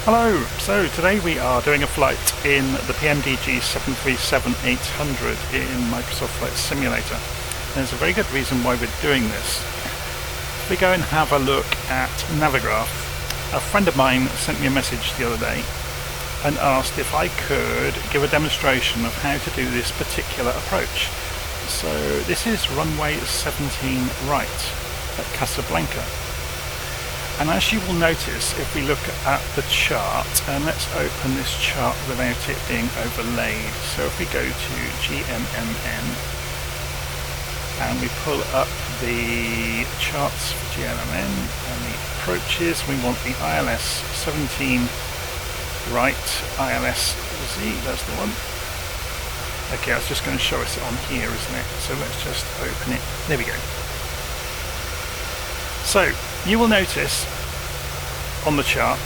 Hello! So today we are doing a flight in the PMDG 737-800 in Microsoft Flight Simulator. There's a very good reason why we're doing this. If we go and have a look at Navigraph, a friend of mine sent me a message the other day and asked if I could give a demonstration of how to do this particular approach. So this is runway 17 right at Casablanca. And as you will notice, if we look at the chart, and let's open this chart without it being overlaid. So if we go to GMMN and we pull up the charts for GMMN and the approaches, we want the ILS 17 right, ILS Z, that's the one. Okay, I was just going to show us it on here, isn't it? So let's just open it. There we go. So you will notice on the chart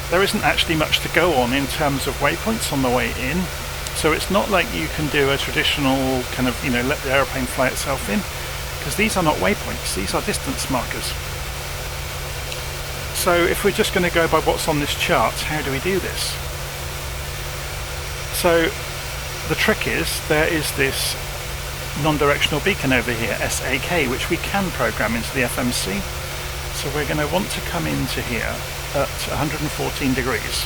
there isn't actually much to go on in terms of waypoints on the way in. So it's not like you can do a traditional kind of, let the aeroplane fly itself in, because these are not waypoints, these are distance markers. So if we're just going to go by what's on this chart, how do we do this? So the trick is, there is this non-directional beacon over here, SAK, which we can program into the FMC. So we're going to want to come into here at 114 degrees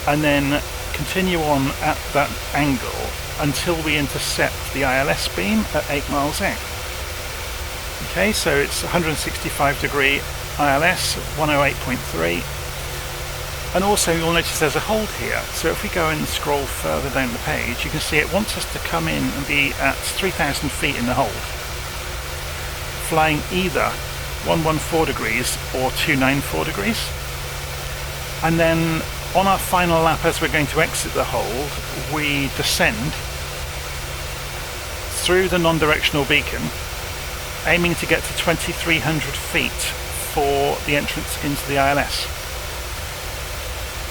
and then continue on at that angle until we intercept the ILS beam at 8 miles out. Okay, so it's 165 degree ILS, 108.3. And also you'll notice there's a hold here, so if we go and scroll further down the page, you can see it wants us to come in and be at 3,000 feet in the hold, flying either 114 degrees or 294 degrees. And then on our final lap, as we're going to exit the hold, we descend through the non-directional beacon, aiming to get to 2,300 feet for the entrance into the ILS.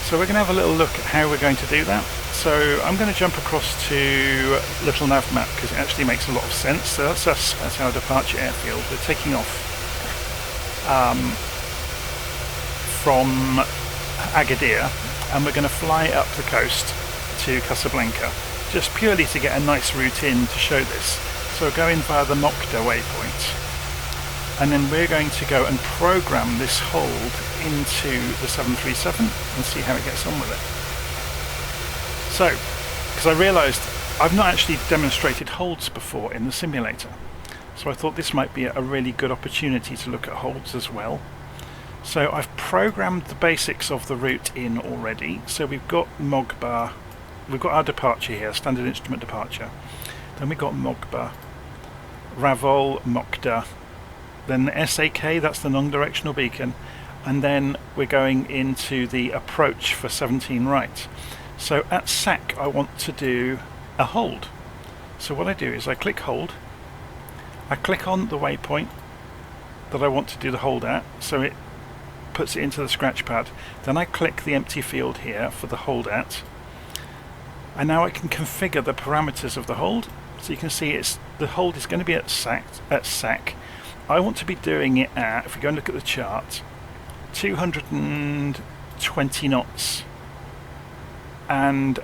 So we're going to have a little look at how we're going to do that. So I'm going to jump across to LittleNavMap because it actually makes a lot of sense. So that's us, that's our departure airfield. We're taking off from Agadir and we're going to fly up the coast to Casablanca, just purely to get a nice route in to show this. So we're going via the Mokta waypoint. And then we're going to go and program this hold into the 737 and see how it gets on with it. So, because I realised I've not actually demonstrated holds before in the simulator, so I thought this might be a really good opportunity to look at holds as well. So I've programmed the basics of the route in already. So we've got Mogba, we've got our departure here, standard instrument departure. Then we've got Mogba, Ravol, Mokta. Then the SAK, that's the non-directional beacon, and then we're going into the approach for 17 right. So at SAK I want to do a hold. So what I do is I click hold, I click on the waypoint that I want to do the hold at, so it puts it into the scratch pad. Then I click the empty field here for the hold at, and now I can configure the parameters of the hold. So you can see the hold is going to be at SAK. I want to be doing it at, if we go and look at the chart, 220 knots and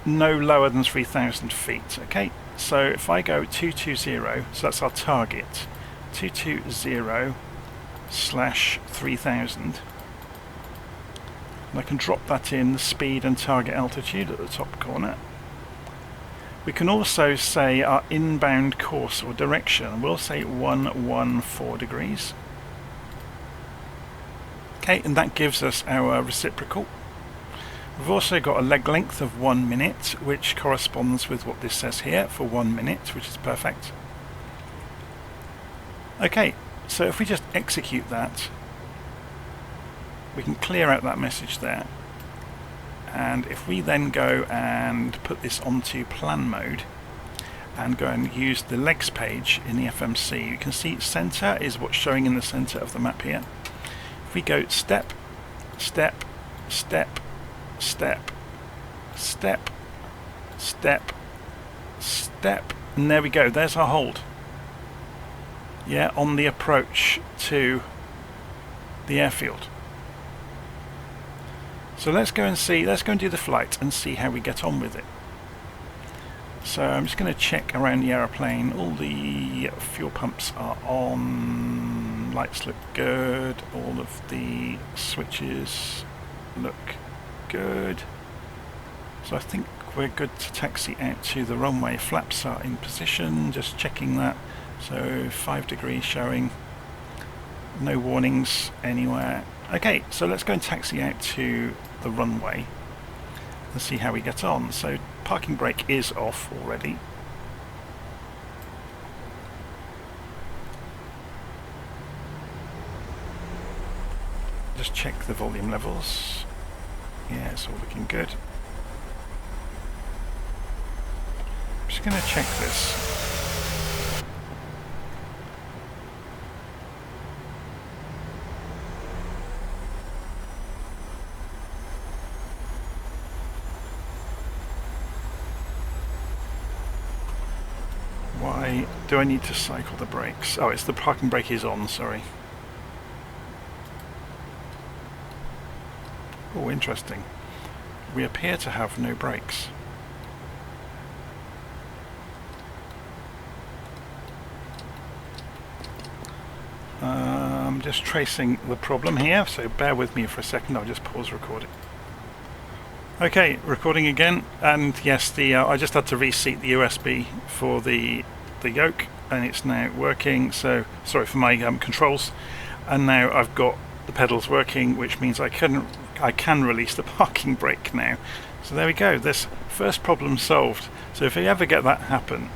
no lower than 3,000 feet. Okay, so if I go 220, so that's our target, 220/3000, and I can drop that in the speed and target altitude at the top corner. We can also say our inbound course or direction. We'll say 114 degrees. Okay, and that gives us our reciprocal. We've also got a leg length of 1 minute, which corresponds with what this says here for 1 minute, which is perfect. Okay, so if we just execute that, we can clear out that message there. And if we then go and put this onto plan mode and go and use the legs page in the FMC, you can see center is what's showing in the center of the map here. If we go step, step, step, step, step, step, step, and there we go, there's our hold. Yeah, on the approach to the airfield. So let's go and do the flight and see how we get on with it. So I'm just going to check around the aeroplane. All the fuel pumps are on, lights look good, all of the switches look good. So I think we're good to taxi out to the runway. Flaps are in position, just checking that. So 5 degrees showing, no warnings anywhere. Okay, so let's go and taxi out to the runway and see how we get on. So parking brake is off already. Just check the volume levels. Yeah, it's all looking good. I'm just going to check this. Why do I need to cycle the brakes? Oh, it's the parking brake is on, sorry. Oh, interesting. We appear to have no brakes. I'm just tracing the problem here, so bear with me for a second. I'll just pause recording. Okay, recording again, and yes, I just had to reseat the USB for the yoke, and it's now working. So sorry for my controls, and now I've got the pedals working, which means I can release the parking brake now. So there we go. This first problem solved. So if you ever get that happen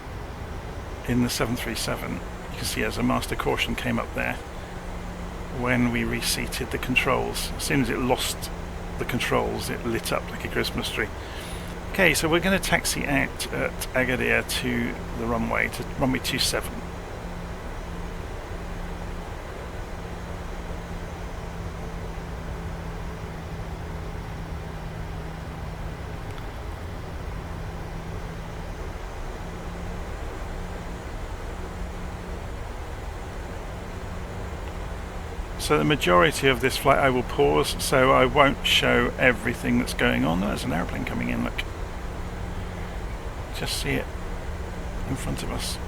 in the 737, you can see as a master caution came up there when we reseated the controls. As soon as it lost the controls, it lit up like a Christmas tree. Okay, so we're going to taxi out at Agadir to the runway, to runway 27. So the majority of this flight I will pause, so I won't show everything that's going on. There's an aeroplane coming in, look. Just see it in front of us.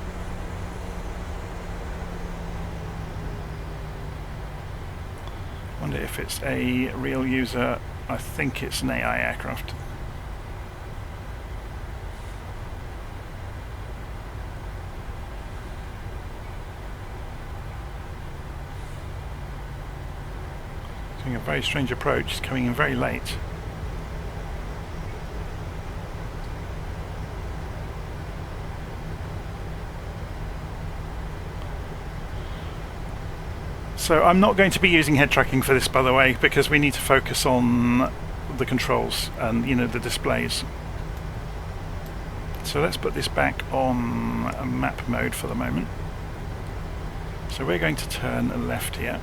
Wonder if it's a real user. I think it's an AI aircraft. Doing a very strange approach, it's coming in very late. So I'm not going to be using head tracking for this, by the way, because we need to focus on the controls and, you know, the displays. So let's put this back on map mode for the moment. So we're going to turn left here.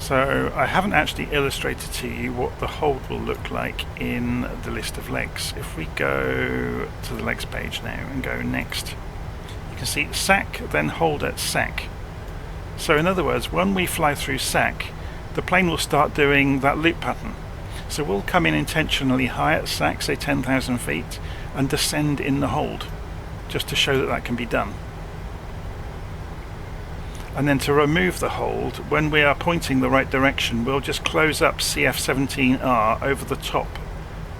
So I haven't actually illustrated to you what the hold will look like in the list of legs. If we go to the legs page now and go next, you can see SAC, then hold at SAC. So in other words, when we fly through SAC, the plane will start doing that loop pattern. So we'll come in intentionally high at SAC, say 10,000 feet, and descend in the hold, just to show that that can be done. And then to remove the hold, when we are pointing the right direction, we'll just close up CF17R over the top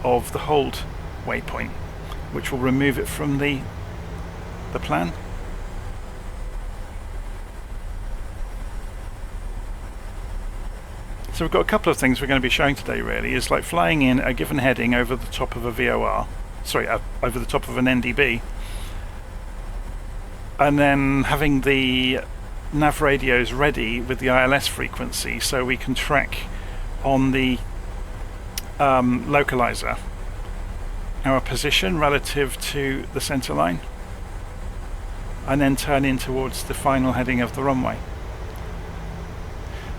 of the hold waypoint, which will remove it from the plan. So we've got a couple of things we're going to be showing today, really. Is like flying in a given heading over the top of a VOR, sorry, over the top of an NDB, and then having the nav radios ready with the ILS frequency, so we can track on the localizer our position relative to the center line, and then turn in towards the final heading of the runway.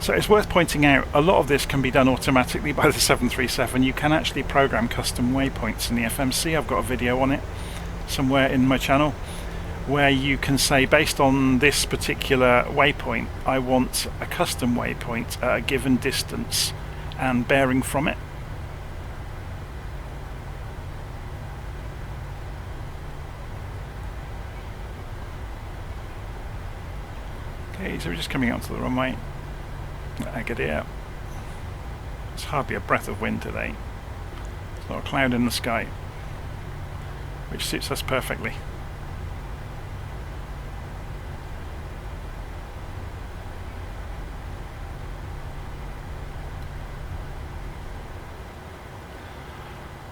So it's worth pointing out, a lot of this can be done automatically by the 737. You can actually program custom waypoints in the FMC. I've got a video on it somewhere in my channel, where you can say, based on this particular waypoint, I want a custom waypoint at a given distance and bearing from it. Okay, so we're just coming out to the runway at Agadir. There's hardly a breath of wind today. There's not a cloud in the sky, which suits us perfectly.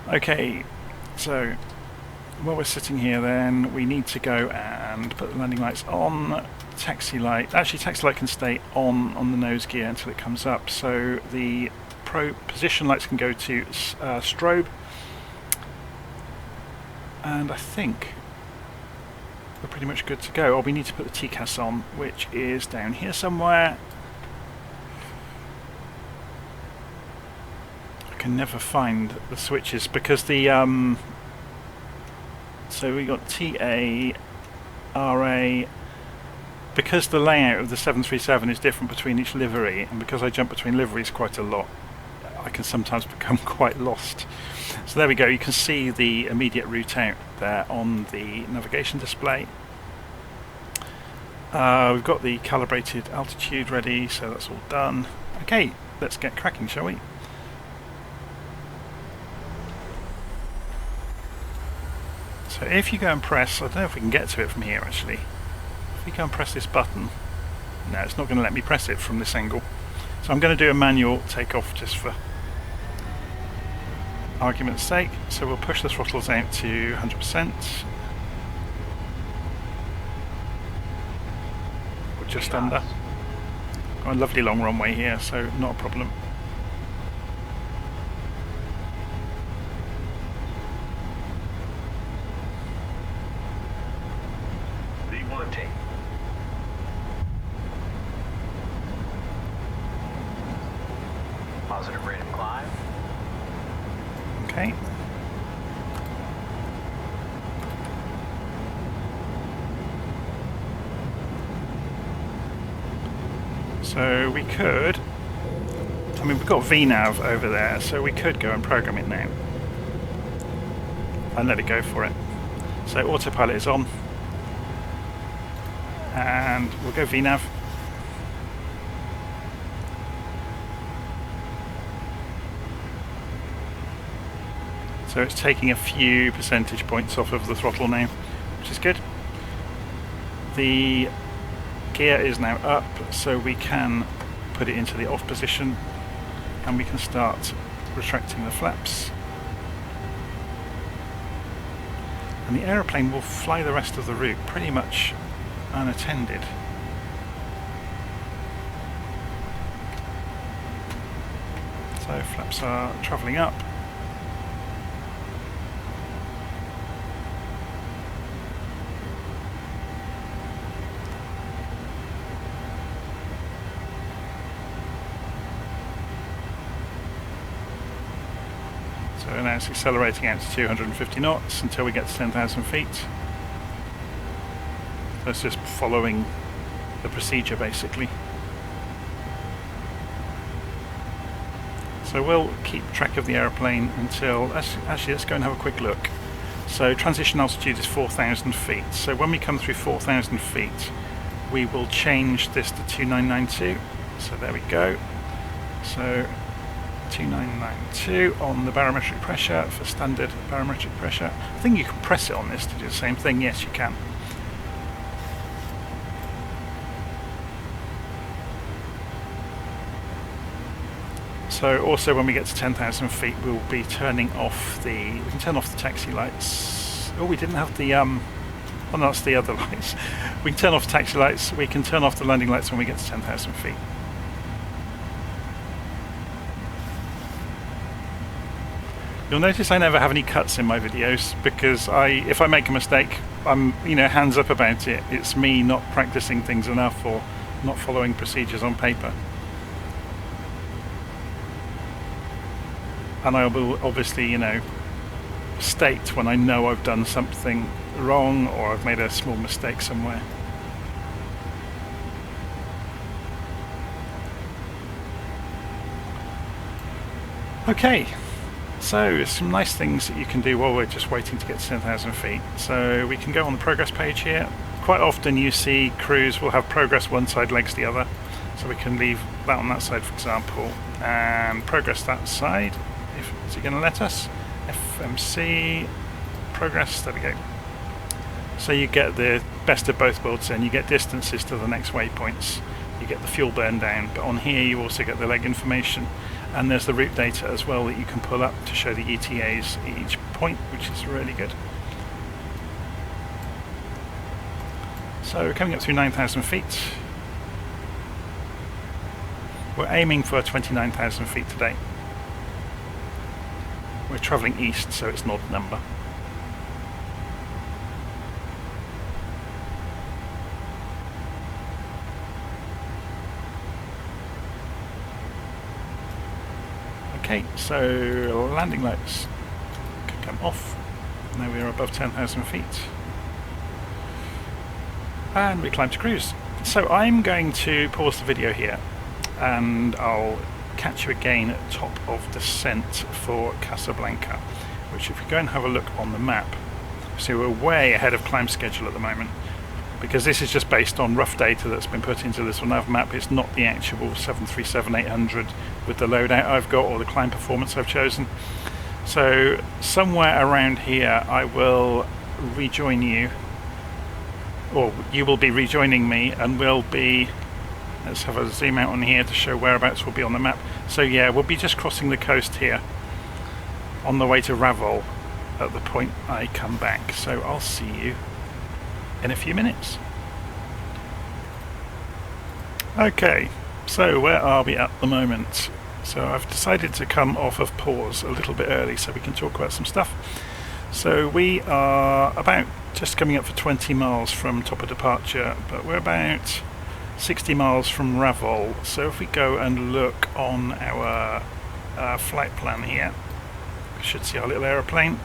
Okay, so while we're sitting here then, we need to go and put the landing lights on. Taxi light, actually taxi light can stay on the nose gear until it comes up, so the position lights can go to strobe, and I think we're pretty much good to go. Oh, we need to put the TCAS on, which is down here somewhere. I can never find the switches because the so we got TA, RA. Because the layout of the 737 is different between each livery, and because I jump between liveries quite a lot, I can sometimes become quite lost. So there we go, you can see the immediate route out there on the navigation display. We've got the calibrated altitude ready, so that's all done. Okay, let's get cracking, shall we? So if you go and press, I don't know if we can get to it from here actually. If we go and press this button, no, it's not going to let me press it from this angle. So I'm going to do a manual takeoff just for argument's sake. So we'll push the throttles out to 100%. Or just under. Got a lovely long runway here, so not a problem. Positive rate of climb. Okay. So we could, I mean, we've got VNav over there, so we could go and program it now and let it go for it. So autopilot is on, and we'll go VNav. So it's taking a few percentage points off of the throttle now, which is good. The gear is now up, so we can put it into the off position and we can start retracting the flaps. And the aeroplane will fly the rest of the route pretty much unattended. So flaps are travelling up. So now it's accelerating out to 250 knots until we get to 10,000 feet. So it's just following the procedure basically. So we'll keep track of the aeroplane until, actually let's go and have a quick look. So transition altitude is 4,000 feet. So when we come through 4,000 feet, we will change this to 2992. So there we go. So 2992 on the barometric pressure for standard barometric pressure. I think you can press it on this to do the same thing. Yes, you can. So also when we get to 10,000 feet, we'll be turning off the, we can turn off the taxi lights. Oh, we didn't have the, oh no, that's the other lights. We can turn off the taxi lights, we can turn off the landing lights when we get to 10,000 feet. You'll notice I never have any cuts in my videos because if I make a mistake, I'm, hands up about it. It's me not practicing things enough or not following procedures on paper. and I will obviously, you know, state when I know I've done something wrong or I've made a small mistake somewhere. Okay, so some nice things that you can do while we're just waiting to get to 10,000 feet. So we can go on the progress page here. Quite often you see crews will have progress one side, legs the other. So we can leave that on that side, for example, and progress that side. Is it going to let us? FMC, progress, there we go. So you get the best of both worlds then. You get distances to the next waypoints. You get the fuel burn down, but on here you also get the leg information. And there's the route data as well that you can pull up to show the ETAs at each point, which is really good. So we're coming up through 9,000 feet. We're aiming for 29,000 feet today. We're travelling east, so it's an odd number. Okay, so landing lights can come off. Now we are above 10,000 feet. And we climb to cruise. So I'm going to pause the video here and I'll catch you again at top of descent for Casablanca, which if you go and have a look on the map, so we're way ahead of climb schedule at the moment, because this is just based on rough data that's been put into LittleNavMap. It's not the actual 737-800 with the loadout I've got or the climb performance I've chosen. So somewhere around here I will rejoin you, or you will be rejoining me, and we'll be, let's have a zoom out on here to show whereabouts we'll be on the map. So yeah, we'll be just crossing the coast here on the way to Raval at the point I come back. So I'll see you in a few minutes. Okay, so where are we at the moment? So I've decided to come off of pause a little bit early so we can talk about some stuff. So we are about just coming up for 20 miles from top of departure, but we're about 60 miles from Raval. So if we go and look on our flight plan here, we should see our little aeroplane.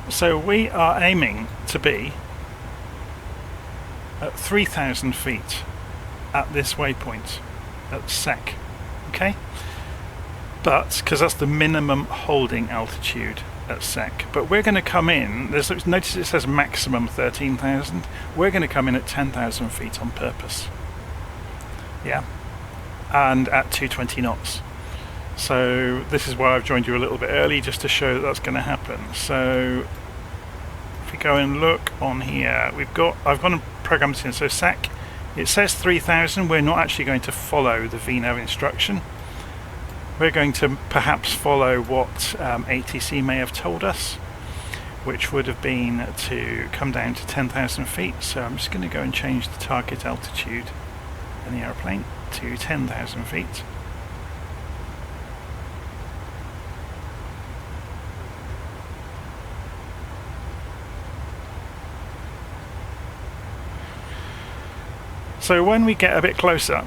So we are aiming to be at 3,000 feet at this waypoint at SEC, okay? But, because that's the minimum holding altitude at SEC, but we're going to come in, notice it says maximum 13,000, we're going to come in at 10,000 feet on purpose, yeah, and at 220 knots. So this is why I've joined you a little bit early, just to show that that's going to happen. So if we go and look on here, I've gone and programmed this in. So SEC, it says 3,000. We're not actually going to follow the VNAV instruction. We're going to perhaps follow what ATC may have told us, which would have been to come down to 10,000 feet. So I'm just going to go and change the target altitude in the aeroplane to 10,000 feet. So when we get a bit closer,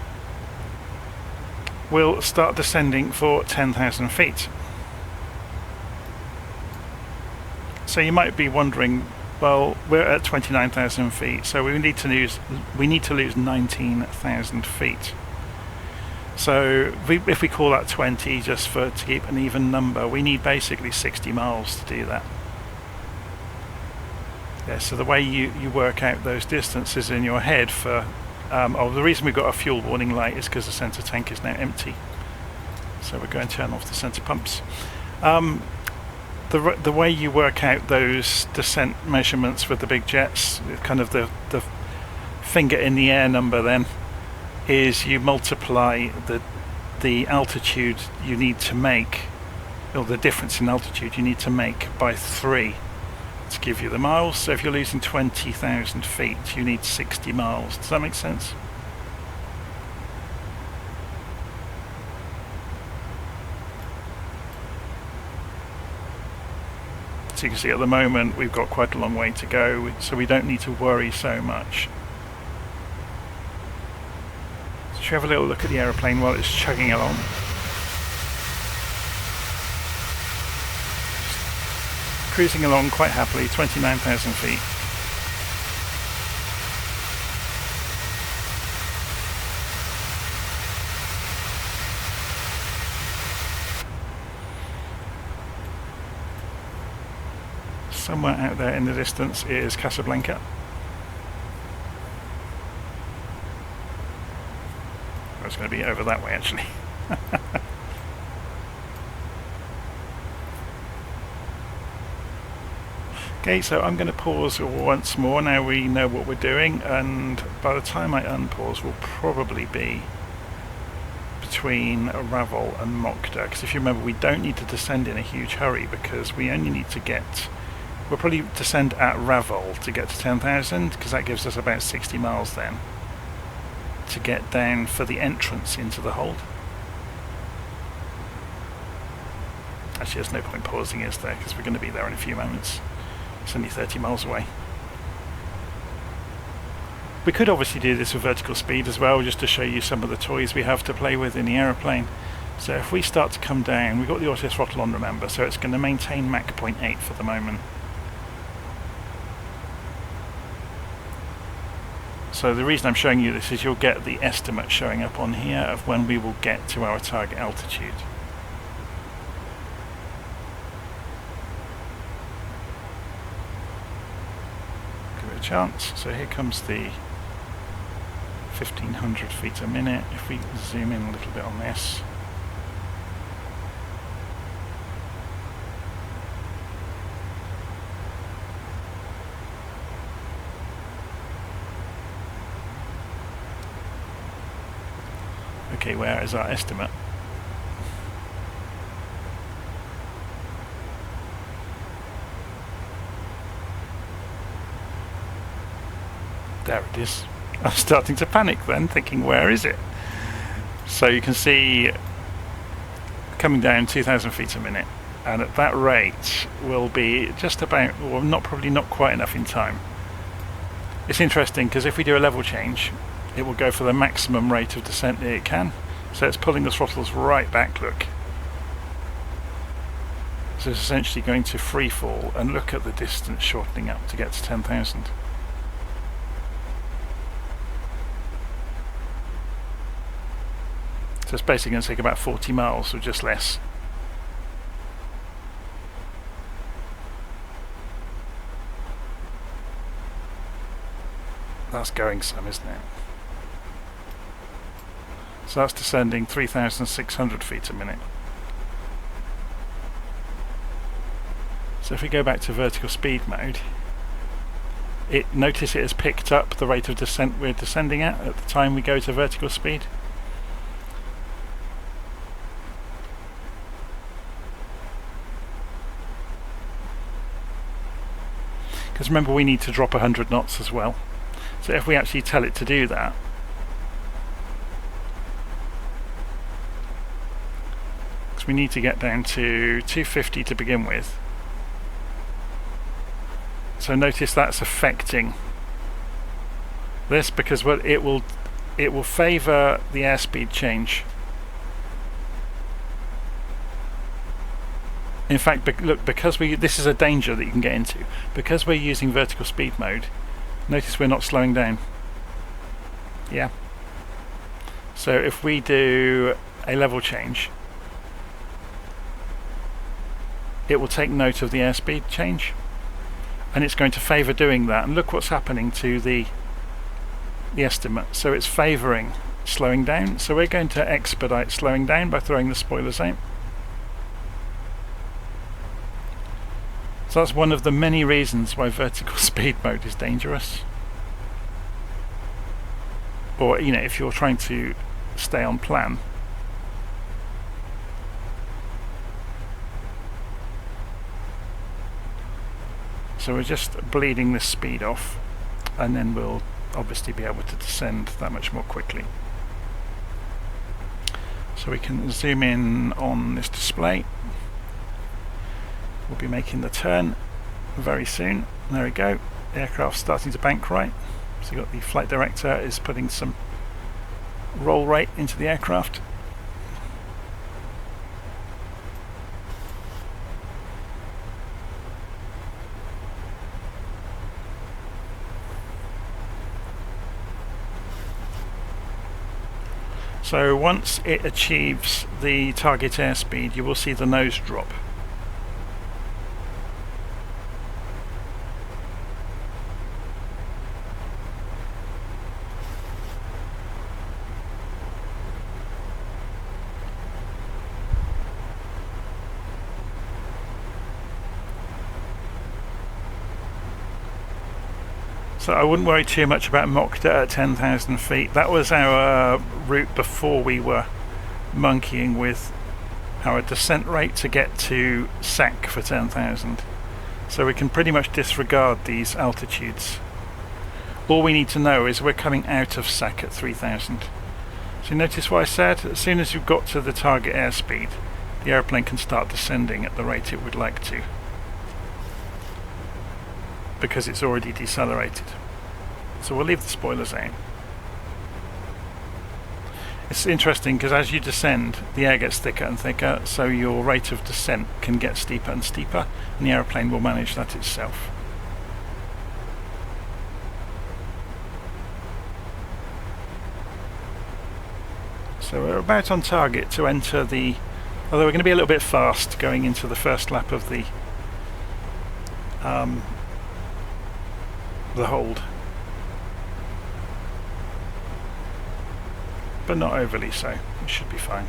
we'll start descending for 10,000 feet. So you might be wondering, well, we're at 29,000 feet, so we need to lose 19,000 feet. So if we call that 20 just to keep an even number, we need basically 60 miles to do that. Yeah, so the way you work out those distances in your head for the reason we've got a fuel warning light is because the centre tank is now empty. So we're going to turn off the centre pumps. The way you work out those descent measurements with the big jets, kind of the finger in the air number then, is you multiply the altitude you need to make, or the difference in altitude you need to make, by 3 to give you the miles. So if you're losing 20,000 feet, you need 60 miles. Does that make sense? So you can see at the moment we've got quite a long way to go, so we don't need to worry so much. So should we have a little look at the aeroplane while it's chugging along? cruising along quite happily, 29,000 feet. Somewhere out there in the distance is Casablanca. Oh, it's going to be over that way actually. Okay, so I'm going to pause once more. Now we know what we're doing, and by the time I unpause we'll probably be between Ravel and Mokta, because if you remember we don't need to descend in a huge hurry because we only need to get, we'll probably descend at Ravel to get to 10,000, because that gives us about 60 miles then to get down for the entrance into the hold. Actually there's no point pausing, is there, because we're going to be there in a few moments. It's only 30 miles away. We could obviously do this with vertical speed as well, just to show you some of the toys we have to play with in the aeroplane. So if we start to come down, we've got the auto throttle on, remember, so it's going to maintain Mach 0.8 for the moment. So the reason I'm showing you this is you'll get the estimate showing up on here of when we will get to our target altitude. Chance. So here comes the 1500 feet a minute. If we zoom in a little bit on this, okay, where is our estimate? There it is. I'm starting to panic then, thinking where is it? So you can see coming down 2,000 feet a minute, and at that rate will be just about, or probably not quite enough in time. It's interesting because if we do a level change, it will go for the maximum rate of descent that it can. So it's pulling the throttles right back, look. So it's essentially going to free fall, and look at the distance shortening up to get to 10,000. So it's basically going to take about 40 miles or just less. That's going some, isn't it? So that's descending 3,600 feet a minute. So if we go back to vertical speed mode, notice it has picked up the rate of descent we're descending at the time we go to vertical speed. Because remember, we need to drop 100 knots as well. So if we actually tell it to do that, because we need to get down to 250 to begin with. So notice that's affecting this, because it will favour the airspeed change. In fact, look, because this is a danger that you can get into. Because we're using vertical speed mode, notice we're not slowing down. Yeah. So if we do a level change, it will take note of the airspeed change, and it's going to favour doing that. And look what's happening to the estimate. So it's favouring slowing down. So we're going to expedite slowing down by throwing the spoilers out. So that's one of the many reasons why vertical speed mode is dangerous. Or, you know, if you're trying to stay on plan. So we're just bleeding this speed off, and then we'll obviously be able to descend that much more quickly. So we can zoom in on this display. We'll be making the turn very soon. There we go. The aircraft's starting to bank right. So you've got the flight director is putting some roll rate into the aircraft. So once it achieves the target airspeed, you will see the nose drop. So I wouldn't worry too much about Mokta at 10,000 feet. That was our route before we were monkeying with our descent rate to get to SAC for 10,000. So we can pretty much disregard these altitudes. All we need to know is we're coming out of SAC at 3,000. So you notice what I said? As soon as you've got to the target airspeed, the airplane can start descending at the rate it would like to, because it's already decelerated. So we'll leave the spoilers out. It's interesting because as you descend, the air gets thicker and thicker, so your rate of descent can get steeper and steeper, and the aeroplane will manage that itself. So we're about on target to enter the, although we're going to be a little bit fast going into the first lap of the hold, but not overly so. It should be fine.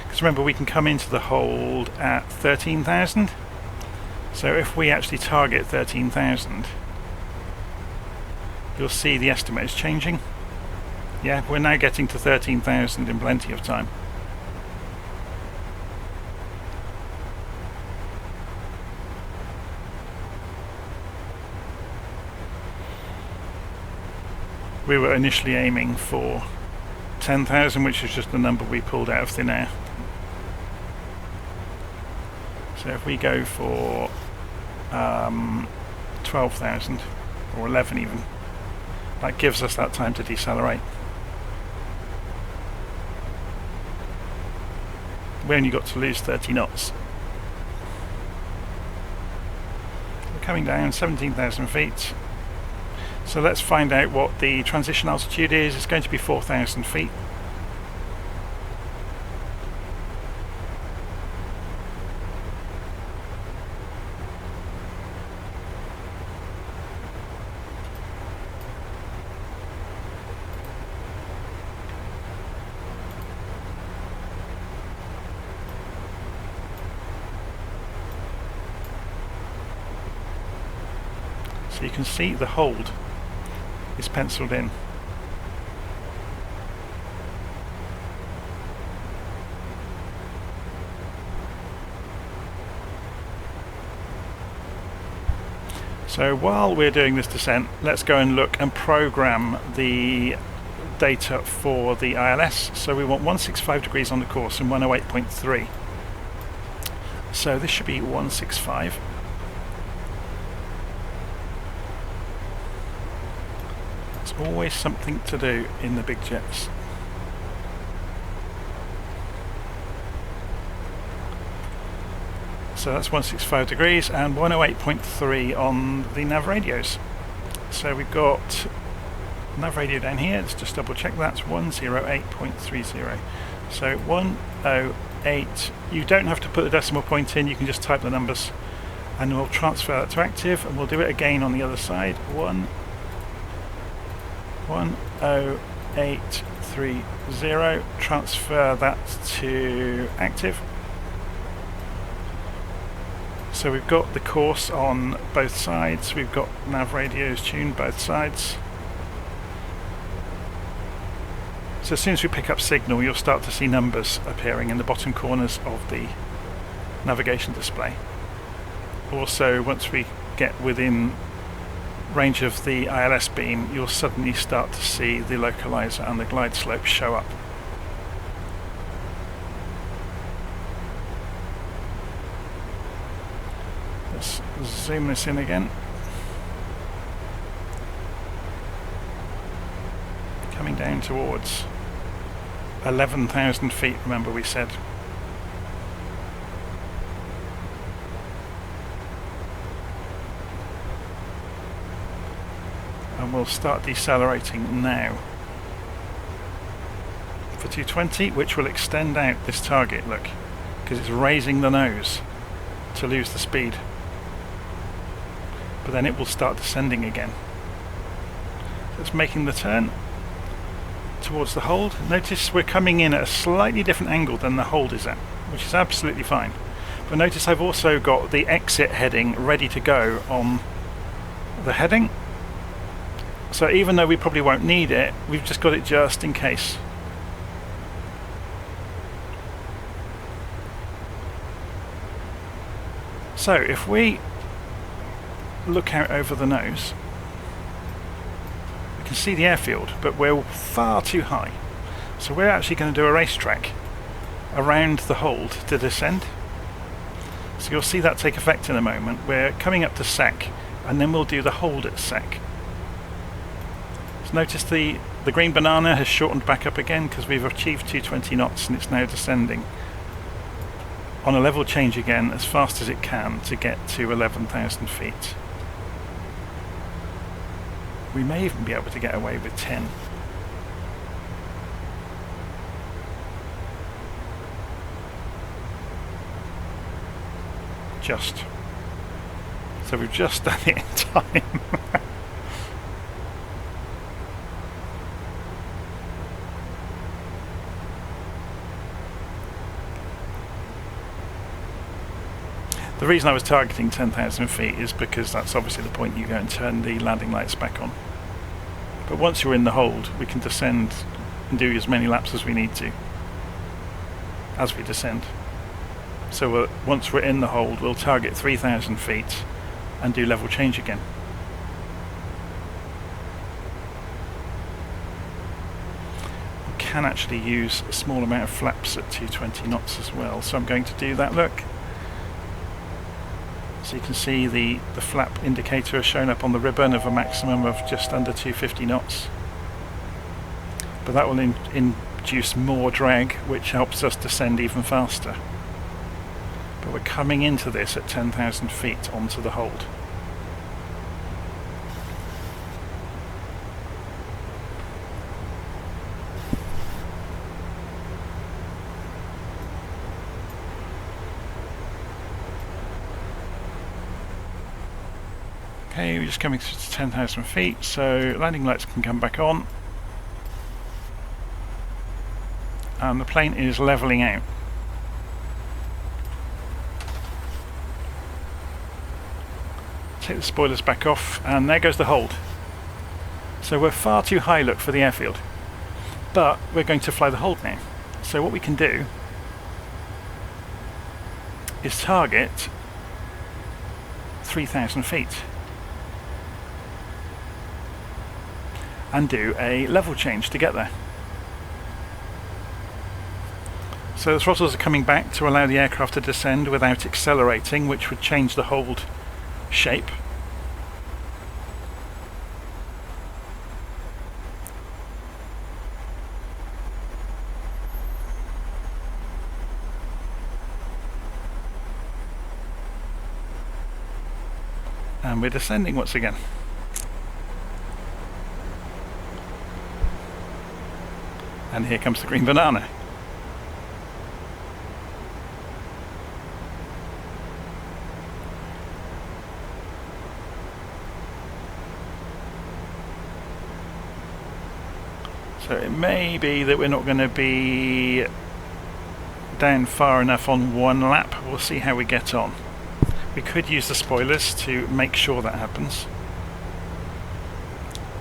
Because remember, we can come into the hold at 13,000. So if we actually target 13,000, you'll see the estimate is changing. Yeah, we're now getting to 13,000 in plenty of time. We were initially aiming for 10,000, which is just the number we pulled out of thin air. So if we go for 12,000 or 11 even, that gives us that time to decelerate. We only got to lose 30 knots. We're coming down 17,000 feet. So let's find out what the transition altitude is. It's going to be 4,000 feet. So you can see the hold is penciled in. So while we're doing this descent, let's go and look and program the data for the ILS. So we want 165 degrees on the course and 108.3. So this should be 165. Always something to do in the big jets. So that's 165 degrees and 108.3 on the nav radios. So we've got nav radio down here. Let's just double check that's 108.30. So 108, you don't have to put the decimal point in, you can just type the numbers and we'll transfer that to active, and we'll do it again on the other side. 10830, transfer that to active. So we've got the course on both sides, we've got nav radios tuned both sides. So as soon as we pick up signal, you'll start to see numbers appearing in the bottom corners of the navigation display. Also, once we get within range of the ILS beam, you'll suddenly start to see the localizer and the glide slope show up. Let's zoom this in again. Coming down towards 11,000 feet, remember we said. And we'll start decelerating now for 220, which will extend out this target, look, because it's raising the nose to lose the speed. But then it will start descending again. So it's making the turn towards the hold. Notice we're coming in at a slightly different angle than the hold is at, which is absolutely fine. But notice I've also got the exit heading ready to go on the heading. So even though we probably won't need it, we've just got it just in case. So if we look out over the nose, we can see the airfield, but we're far too high. So we're actually going to do a racetrack around the hold to descend. So you'll see that take effect in a moment. We're coming up to sec, and then we'll do the hold at sec. So notice the green banana has shortened back up again because we've achieved 220 knots and it's now descending on a level change again as fast as it can to get to 11,000 feet. We may even be able to get away with 10. Just. So we've just done it in time. The reason I was targeting 10,000 feet is because that's obviously the point you go and turn the landing lights back on. But once you're in the hold, we can descend and do as many laps as we need to as we descend. So once we're in the hold, we'll target 3,000 feet and do level change again. We can actually use a small amount of flaps at 220 knots as well, so I'm going to do that, look. So you can see the flap indicator has shown up on the ribbon of a maximum of just under 250 knots. But that will induce more drag, which helps us descend even faster. But we're coming into this at 10,000 feet onto the hold. Okay, we're just coming to 10,000 feet, so landing lights can come back on. And the plane is levelling out. Take the spoilers back off, and there goes the hold. So we're far too high, look, for the airfield. But we're going to fly the hold now. So what we can do is target 3,000 feet. And do a level change to get there. So the throttles are coming back to allow the aircraft to descend without accelerating, which would change the hold shape. And we're descending once again. And here comes the green banana. So it may be that we're not going to be down far enough on one lap. We'll see how we get on. We could use the spoilers to make sure that happens.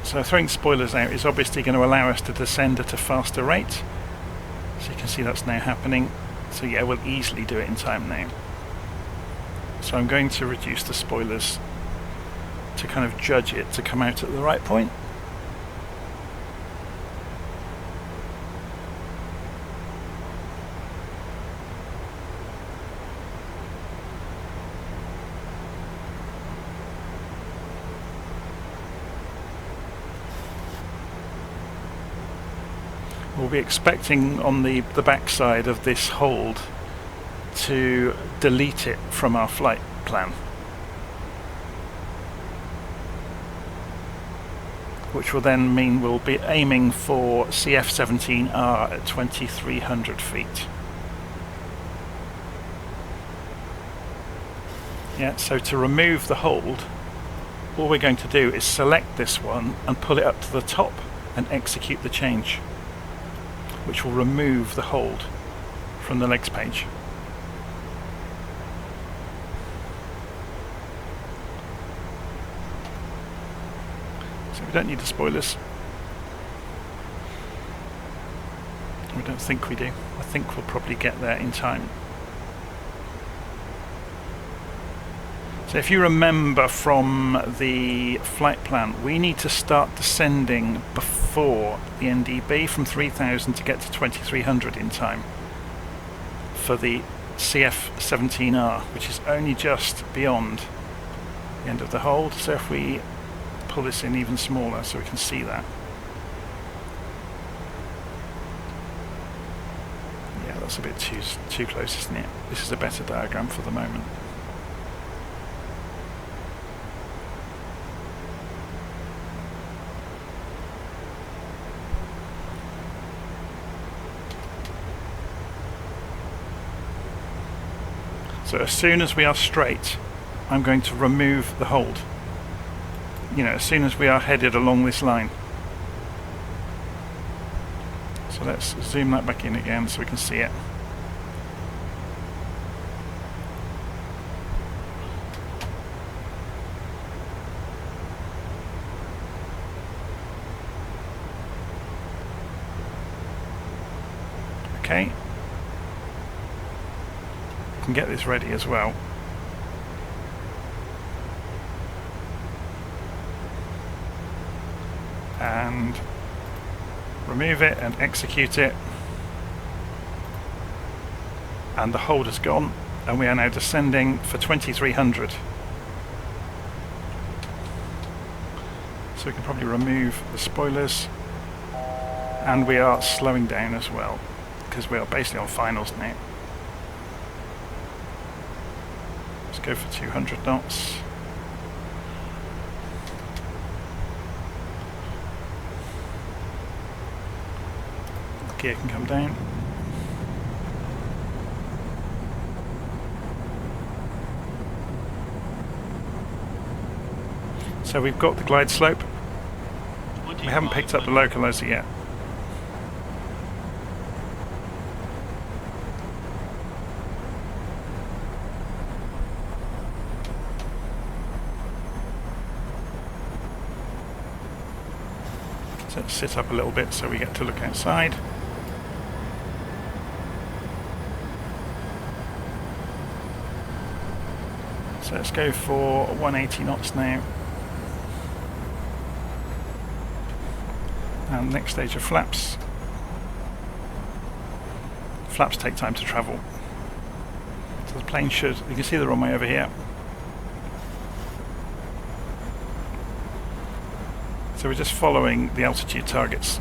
So throwing the spoilers out is obviously going to allow us to descend at a faster rate. So you can see that's now happening. So yeah, we'll easily do it in time now. So I'm going to reduce the spoilers to kind of judge it to come out at the right point. We'll be expecting on the backside of this hold to delete it from our flight plan. which will then mean we'll be aiming for CF17R at 2300 feet. Yeah, so to remove the hold, all we're going to do is select this one and pull it up to the top and execute the change, which will remove the hold from the legs page. So we don't need the spoilers. We don't think we do. I think we'll probably get there in time. So if you remember from the flight plan, we need to start descending before the NDB from 3000 to get to 2300 in time for the CF17R, which is only just beyond the end of the hold. So if we pull this in even smaller so we can see that. Yeah, that's a bit too close, isn't it? This is a better diagram for the moment. So as soon as we are straight, I'm going to remove the hold. You know, as soon as we are headed along this line. So let's zoom that back in again so we can see it. Okay. Can get this ready as well. And remove it and execute it. And the hold is gone, and we are now descending for 2300. So we can probably remove the spoilers, and we are slowing down as well because we are basically on finals now. Go for 200 knots. The gear can come down. So we've got the glide slope. We haven't picked up the localizer yet. Let's sit up a little bit so we get to look outside. So let's go for 180 knots now. And next stage of flaps. Flaps take time to travel. So the plane should, you can see the runway over here. So we're just following the altitude targets.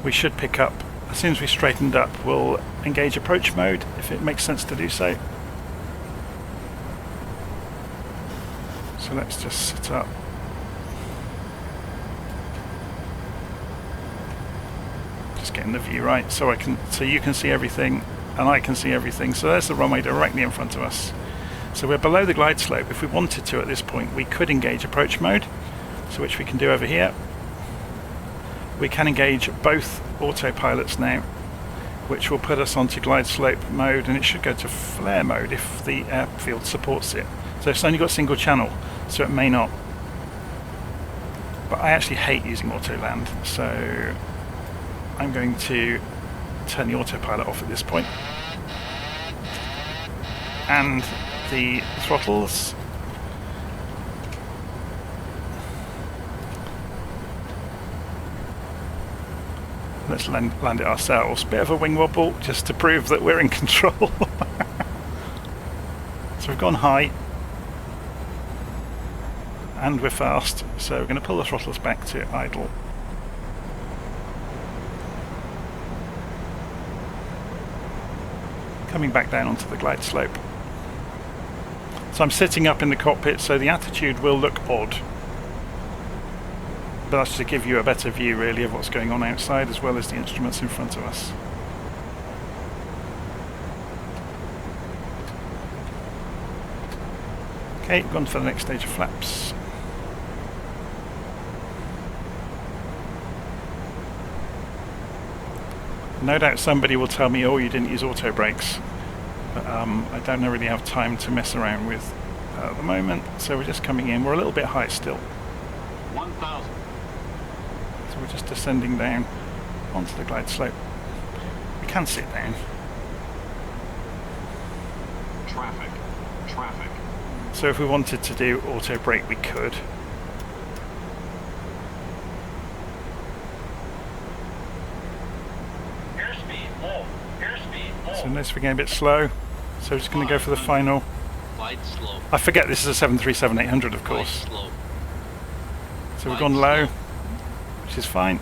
We should pick up, as soon as we straightened up, we'll engage approach mode if it makes sense to do so. So let's just sit up. Just getting the view right so you can see everything and I can see everything. So there's the runway directly in front of us. So we're below the glide slope. If we wanted to at this point, we could engage approach mode. So which we can do over here. We can engage both autopilots now, which will put us onto glide slope mode, and it should go to flare mode if the airfield supports it. So it's only got single channel, so it may not. But I actually hate using auto land, so I'm going to turn the autopilot off at this point. And the throttles. Let's land it ourselves. Bit of a wing wobble just to prove that we're in control. So we've gone high and we're fast, so we're going to pull the throttles back to idle. Coming back down onto the glide slope. So I'm sitting up in the cockpit, so the attitude will look odd. But that's to give you a better view really of what's going on outside as well as the instruments in front of us. Okay, gone for the next stage of flaps. No doubt somebody will tell me, oh, you didn't use auto brakes. But I don't really have time to mess around with at the moment. So we're just coming in. We're a little bit high still. 1,000. So we're just descending down onto the glide slope. We can sit down. Traffic. Traffic. So if we wanted to do auto brake, we could. So notice we're getting a bit slow, so we're just going to go for the final. I forget this is a 737-800 of course. So we've gone low, which is fine.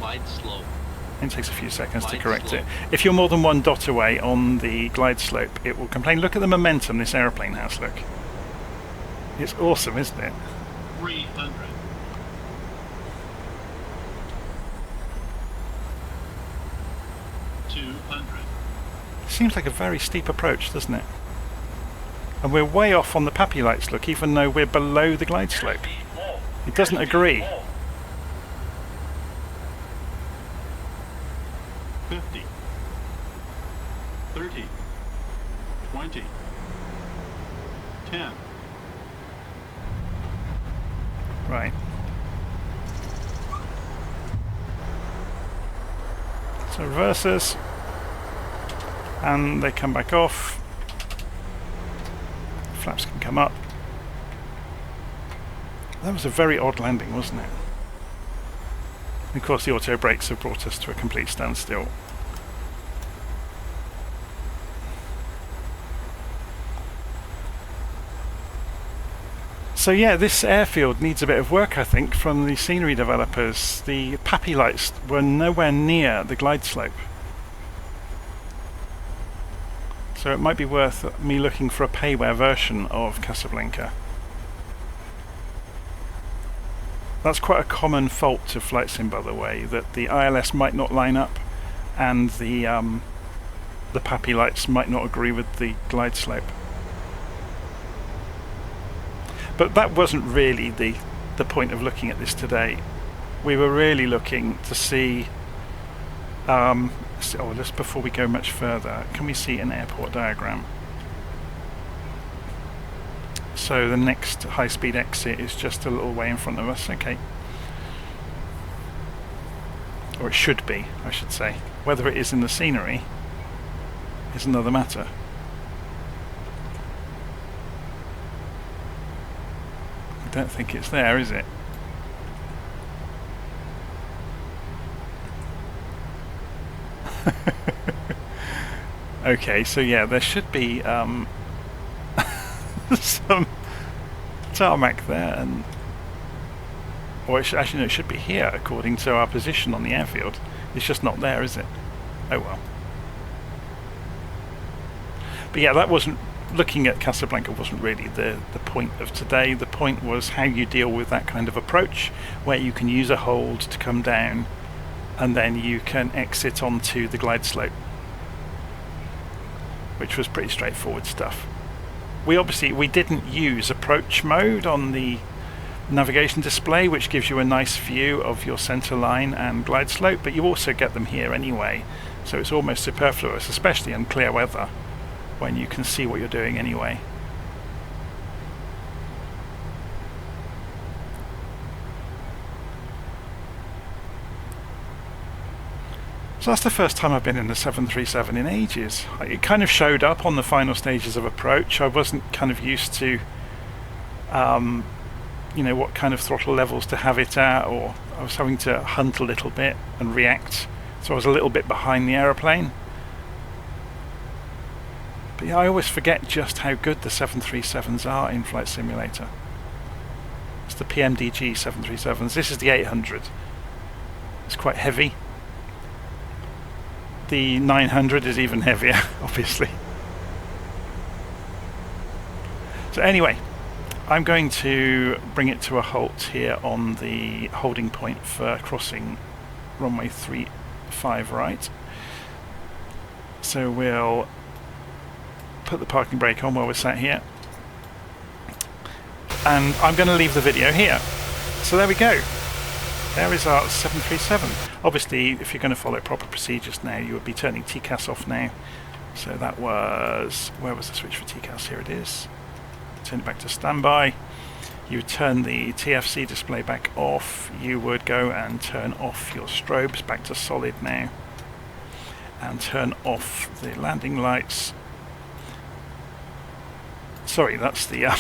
It takes a few seconds to correct it. If you're more than one dot away on the glide slope, it will complain. Look at the momentum this aeroplane has, look. It's awesome, isn't it? 300. Seems like a very steep approach, doesn't it? And we're way off on the PAPI lights, look, even though we're below the glide slope. It doesn't agree. 50. 30. 20. 10. Right. So reverses. And they come back off. Flaps can come up. That was a very odd landing, wasn't it? And of course the auto brakes have brought us to a complete standstill. So yeah, this airfield needs a bit of work, I think, from the scenery developers. The PAPI lights were nowhere near the glide slope. So it might be worth me looking for a payware version of Casablanca. That's quite a common fault of flight sim, by the way, that the ILS might not line up and the PAPI lights might not agree with the glide slope. But that wasn't really the point of looking at this today. We were really looking to see just before we go much further, can we see an airport diagram? So the next high-speed exit is just a little way in front of us, okay. Or it should be, I should say. Whether it is in the scenery is another matter. I don't think it's there, is it? Okay, so yeah, there should be some tarmac there, and or actually no, it should be here according to our position on the airfield. It's just not there, is it? Oh well. But yeah, that wasn't, looking at Casablanca wasn't really the point of today. The point was how you deal with that kind of approach, where you can use a hold to come down and then you can exit onto the glide slope, which was pretty straightforward stuff. We didn't use approach mode on the navigation display, which gives you a nice view of your center line and glide slope, but you also get them here anyway, so it's almost superfluous, especially in clear weather when you can see what you're doing anyway. So that's the first time I've been in the 737 in ages. It kind of showed up on the final stages of approach. I wasn't kind of used to you know, what kind of throttle levels to have it at, or I was having to hunt a little bit and react, so I was a little bit behind the aeroplane. But yeah, I always forget just how good the 737s are in Flight Simulator. It's the PMDG 737s. This is the 800. It's quite heavy. The 900 is even heavier, obviously. So anyway, I'm going to bring it to a halt here on the holding point for crossing runway 35 right. So we'll put the parking brake on while we're sat here. And I'm going to leave the video here. So there we go. There is our 737. Obviously, if you're going to follow proper procedures now, you would be turning TCAS off now. So that was... where was the switch for TCAS? Here it is. Turn it back to standby. You would turn the TFC display back off. You would go and turn off your strobes back to solid now. And turn off the landing lights. Sorry, that's the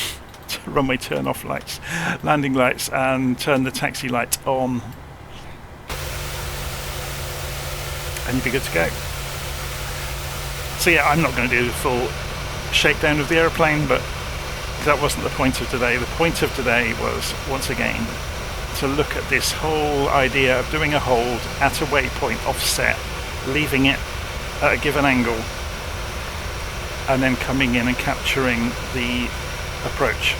runway turn off lights. Landing lights, and turn the taxi light on. And you'd be good to go. So yeah, I'm not going to do the full shakedown of the aeroplane, but that wasn't the point of today. The point of today was, once again, to look at this whole idea of doing a hold at a waypoint offset, leaving it at a given angle, and then coming in and capturing the approach.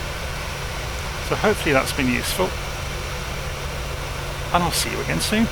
So hopefully that's been useful, and I'll see you again soon.